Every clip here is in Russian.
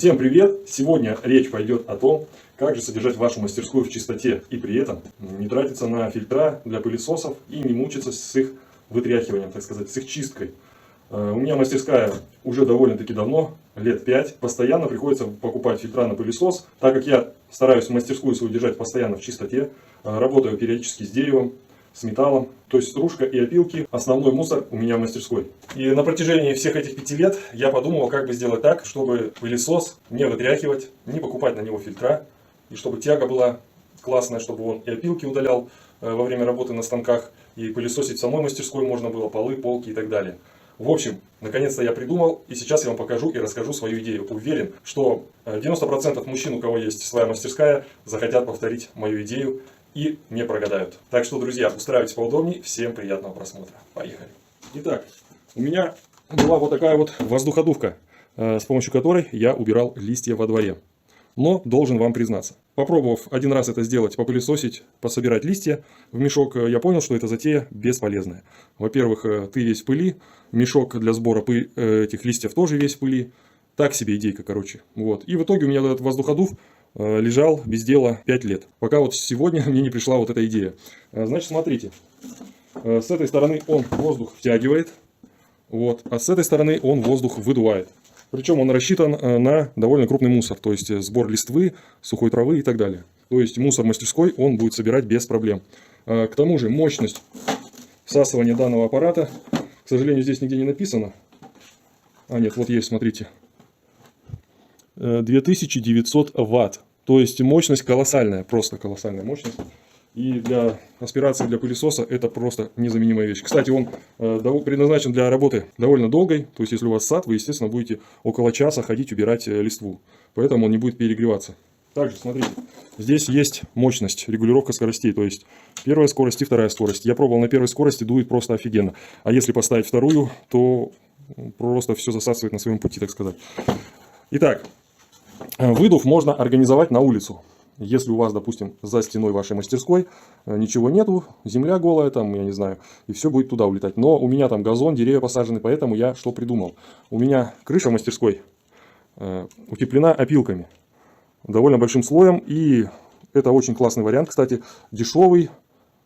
Всем привет! Сегодня речь пойдет о том, как же содержать вашу мастерскую в чистоте и при этом не тратиться на фильтра для пылесосов и не мучиться с их вытряхиванием, так сказать, с их чисткой. У меня мастерская уже довольно-таки давно, лет 5. Постоянно приходится покупать фильтра на пылесос, так как я стараюсь мастерскую свою держать постоянно в чистоте, работаю периодически с деревом, с металлом, то есть стружка и опилки — основной мусор у меня в мастерской. И на протяжении всех этих 5 лет я подумал, как бы сделать так, чтобы пылесос не вытряхивать, не покупать на него фильтра, и чтобы тяга была классная, чтобы он и опилки удалял во время работы на станках, и пылесосить в самой мастерской можно было, полы, полки и так далее. В общем, наконец-то я придумал, и сейчас я вам покажу и расскажу свою идею. Уверен, что 90% мужчин, у кого есть своя мастерская, захотят повторить мою идею и не прогадают. Так что, друзья, устраивайтесь поудобнее. Всем приятного просмотра. Поехали. Итак, у меня была вот такая вот воздуходувка, с помощью которой я убирал листья во дворе. Но должен вам признаться, попробовав один раз это сделать, попылесосить, пособирать листья в мешок, я понял, что эта затея бесполезная. Во-первых, ты весь в пыли, мешок для сбора этих листьев тоже весь в пыли. Так себе идейка, короче. Вот. И в итоге у меня этот воздуходув лежал без дела 5 лет. Пока вот сегодня мне не пришла вот эта идея. Значит, смотрите. С этой стороны он воздух втягивает, вот, а с этой стороны он воздух выдувает. Причем он рассчитан на довольно крупный мусор, то есть сбор листвы, сухой травы и так далее. То есть мусор мастерской он будет собирать без проблем. К тому же мощность всасывания данного аппарата, к сожалению, здесь нигде не написано. А нет, вот есть, смотрите. 2900 ватт. То есть мощность колоссальная, просто колоссальная мощность. И для аспирации, для пылесоса это просто незаменимая вещь. Кстати, он предназначен для работы довольно долгой. То есть, если у вас сад, вы, естественно, будете около часа ходить убирать листву. Поэтому он не будет перегреваться. Также, смотрите, здесь есть мощность, регулировка скоростей. То есть, первая скорость и вторая скорость. Я пробовал на первой скорости, дует просто офигенно. А если поставить вторую, то просто все засасывает на своем пути, так сказать. Итак, выдув можно организовать на улицу. Если у вас, допустим, за стеной вашей мастерской ничего нету, земля голая, там, я не знаю, и все будет туда улетать. Но у меня там газон, деревья посажены, поэтому я что придумал? У меня крыша мастерской утеплена опилками, довольно большим слоем, и это очень классный вариант, кстати, дешевый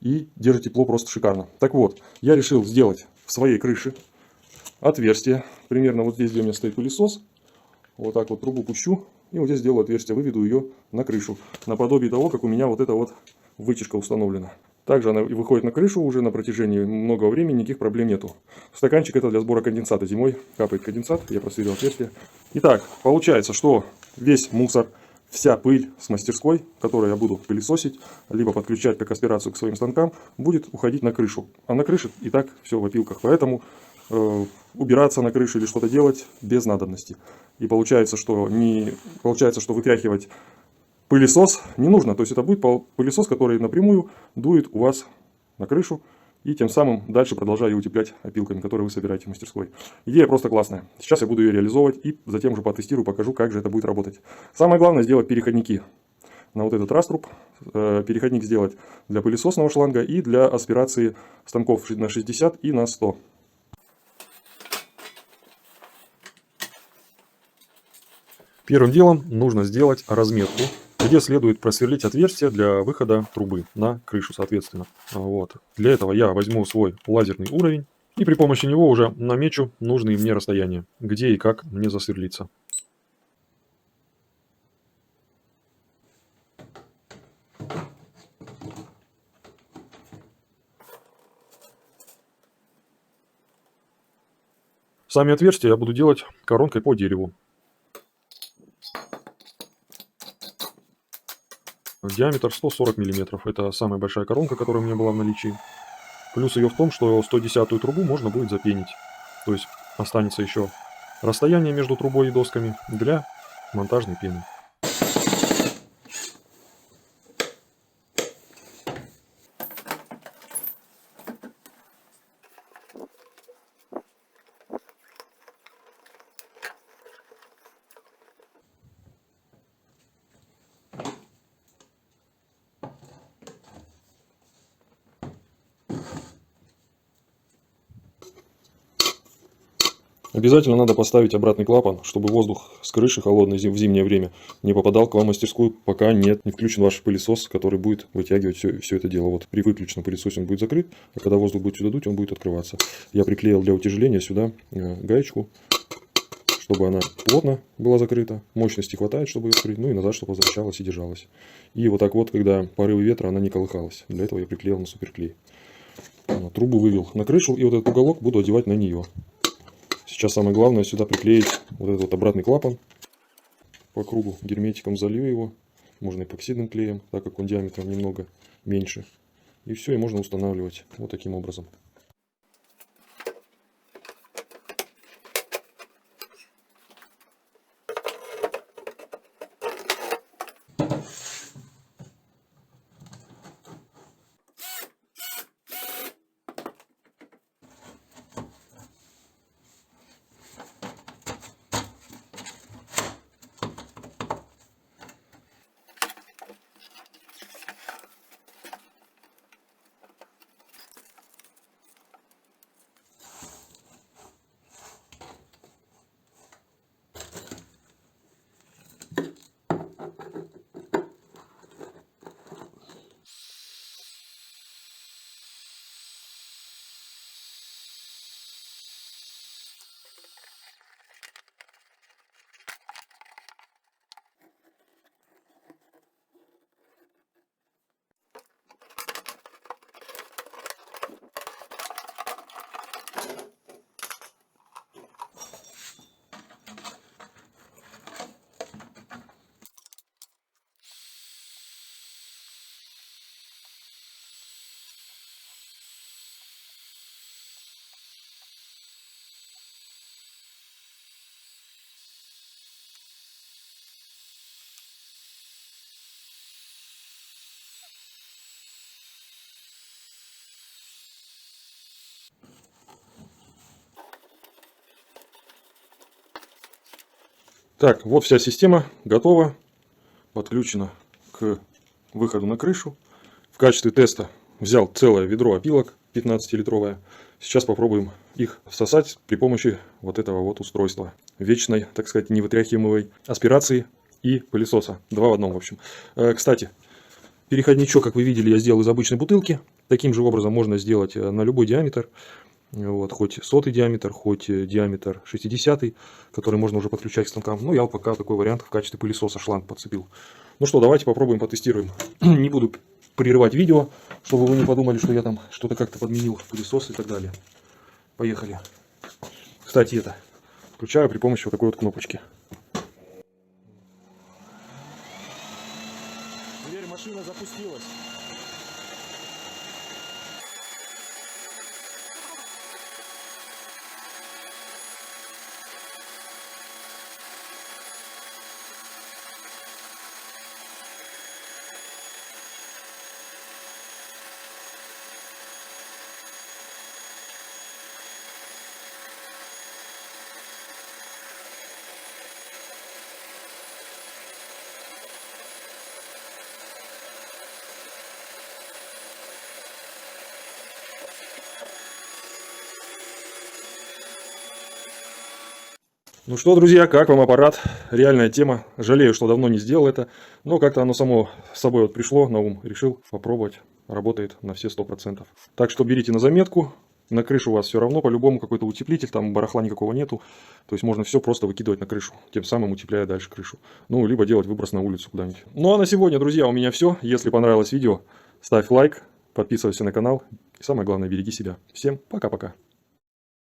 и держит тепло просто шикарно. Так вот, я решил сделать в своей крыше отверстие, примерно вот здесь, где у меня стоит пылесос. Вот так вот трубу пущу и вот здесь сделаю отверстие, выведу ее на крышу, наподобие того, как у меня вот эта вот вытяжка установлена. Также она выходит на крышу уже на протяжении многого времени, никаких проблем нету. Стаканчик это для сбора конденсата, зимой капает конденсат, я просверлил отверстие. Итак, получается, что весь мусор, вся пыль с мастерской, которую я буду пылесосить, либо подключать как аспирацию к своим станкам, будет уходить на крышу. А на крыше и так все в опилках, поэтому убираться на крыше или что-то делать без надобности. И получается, что вытряхивать пылесос не нужно. То есть это будет пылесос, который напрямую дует у вас на крышу и тем самым дальше продолжая утеплять опилками, которые вы собираете в мастерской. Идея просто классная. Сейчас я буду ее реализовывать и затем уже потестирую, покажу, как же это будет работать. Самое главное сделать переходники на вот этот раструб. Переходник сделать для пылесосного шланга и для аспирации станков на 60 и на 100. Первым делом нужно сделать разметку, где следует просверлить отверстие для выхода трубы на крышу, соответственно. Вот. Для этого я возьму свой лазерный уровень и при помощи него уже намечу нужные мне расстояния, где и как мне засверлиться. Сами отверстия я буду делать коронкой по дереву. Диаметр 140 мм. Это самая большая коронка, которая у меня была в наличии. Плюс ее в том, что 110-ю трубу можно будет запенить. То есть останется еще расстояние между трубой и досками для монтажной пены. Обязательно надо поставить обратный клапан, чтобы воздух с крыши холодный в зимнее время не попадал к вам в мастерскую, пока не включен ваш пылесос, который будет вытягивать все это дело. Вот при выключенном пылесосе он будет закрыт, а когда воздух будет сюда дуть, он будет открываться. Я приклеил для утяжеления сюда гаечку, чтобы она плотно была закрыта, мощности хватает, чтобы ее открыть, ну и назад, чтобы возвращалась и держалась. И вот так вот, когда порывы ветра, она не колыхалась. Для этого я приклеил на суперклей. Трубу вывел на крышу, и вот этот уголок буду одевать на нее. Сейчас самое главное сюда приклеить вот этот вот обратный клапан. По кругу герметиком залью его. Можно эпоксидным клеем, так как он диаметром немного меньше. И все, и можно устанавливать вот таким образом. Так, вот вся система готова, подключена к выходу на крышу. В качестве теста взял целое ведро опилок 15-литровое. Сейчас попробуем их всосать при помощи вот этого вот устройства. Вечной, так сказать, невытряхиваемой аспирации и пылесоса. Два в одном, в общем. Кстати, переходничок, как вы видели, я сделал из обычной бутылки. Таким же образом можно сделать на любой диаметр. Вот, хоть 100-й диаметр, хоть диаметр 60-й, который можно уже подключать к станкам. Ну, я вот пока такой вариант в качестве пылесоса шланг подцепил. Ну что, давайте попробуем, потестируем. Не буду прерывать видео, чтобы вы не подумали, что я там что-то как-то подменил пылесос и так далее. Поехали. Кстати, это включаю при помощи вот такой вот кнопочки. Теперь машина запустилась. Ну что, друзья, как вам аппарат? Реальная тема. Жалею, что давно не сделал это, но как-то оно само с собой вот пришло на ум. Решил попробовать. Работает на все 100%. Так что берите на заметку. На крышу у вас все равно по-любому какой-то утеплитель, там барахла никакого нету. То есть можно все просто выкидывать на крышу, тем самым утепляя дальше крышу. Ну, либо делать выброс на улицу куда-нибудь. Ну а на сегодня, друзья, у меня все. Если понравилось видео, ставь лайк, подписывайся на канал. И самое главное, береги себя. Всем пока-пока.